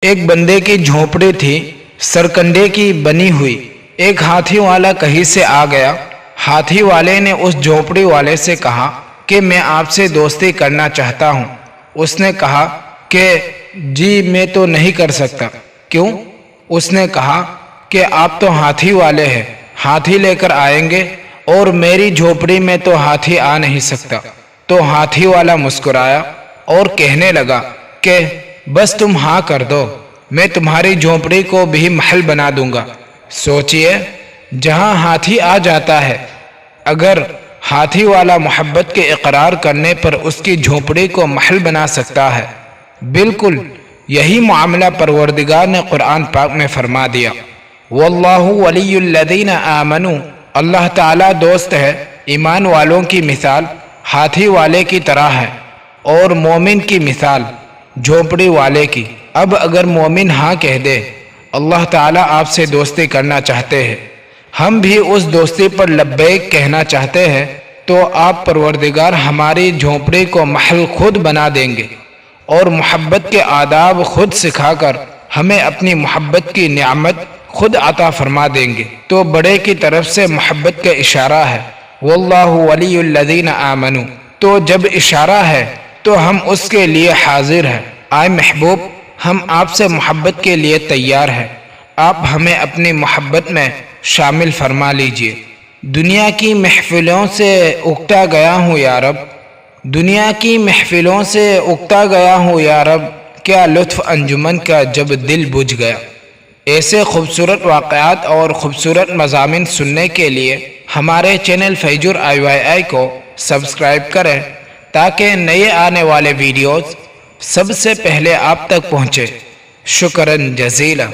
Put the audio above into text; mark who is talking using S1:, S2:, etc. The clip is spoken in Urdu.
S1: ایک بندے کی جھونپڑی تھی سرکنڈے کی بنی ہوئی۔ ایک ہاتھی والا کہیں سے آ گیا۔ ہاتھی والے نے اس جھونپڑی والے سے کہا کہ میں آپ سے دوستی کرنا چاہتا ہوں۔ اس نے کہا کہ جی میں تو نہیں کر سکتا۔ کیوں؟ اس نے کہا کہ آپ تو ہاتھی والے ہیں، ہاتھی لے کر آئیں گے اور میری جھونپڑی میں تو ہاتھی آ نہیں سکتا۔ تو ہاتھی والا مسکرایا اور کہنے لگا کہ بس تم ہاں کر دو، میں تمہاری جھونپڑی کو بھی محل بنا دوں گا۔ سوچئے جہاں ہاتھی آ جاتا ہے، اگر ہاتھی والا محبت کے اقرار کرنے پر اس کی جھونپڑی کو محل بنا سکتا ہے، بالکل یہی معاملہ پروردگار نے قرآن پاک میں فرما دیا۔ واللہ ولی الذین آمنوا، اللہ تعالیٰ دوست ہے ایمان والوں کی مثال ہاتھی والے کی طرح ہے اور مومن کی مثال جھونپڑی والے کی۔ اب اگر مومن ہاں کہہ دے، اللہ تعالیٰ آپ سے دوستی کرنا چاہتے ہیں، ہم بھی اس دوستی پر لبیک کہنا چاہتے ہیں، تو آپ پروردگار ہماری جھونپڑی کو محل خود بنا دیں گے اور محبت کے آداب خود سکھا کر ہمیں اپنی محبت کی نعمت خود عطا فرما دیں گے۔ تو بڑے کی طرف سے محبت کا اشارہ ہے، واللہ ولی الذین آمنوا۔ تو جب اشارہ ہے تو ہم اس کے لیے حاضر ہیں۔ آئے محبوب، ہم آپ سے محبت کے لیے تیار ہیں، آپ ہمیں اپنی محبت میں شامل فرما لیجئے۔ دنیا کی محفلوں سے اکتا گیا ہوں یا رب، دنیا کی محفلوں سے اکتا گیا ہوں یا رب، کیا لطف انجمن کا جب دل بجھ گیا۔ ایسے خوبصورت واقعات اور خوبصورت مضامین سننے کے لیے ہمارے چینل فیجر IYI کو سبسکرائب کریں تاکہ نئے آنے والے ویڈیوز سب سے پہلے آپ تک پہنچے۔ شکراً جزیلا۔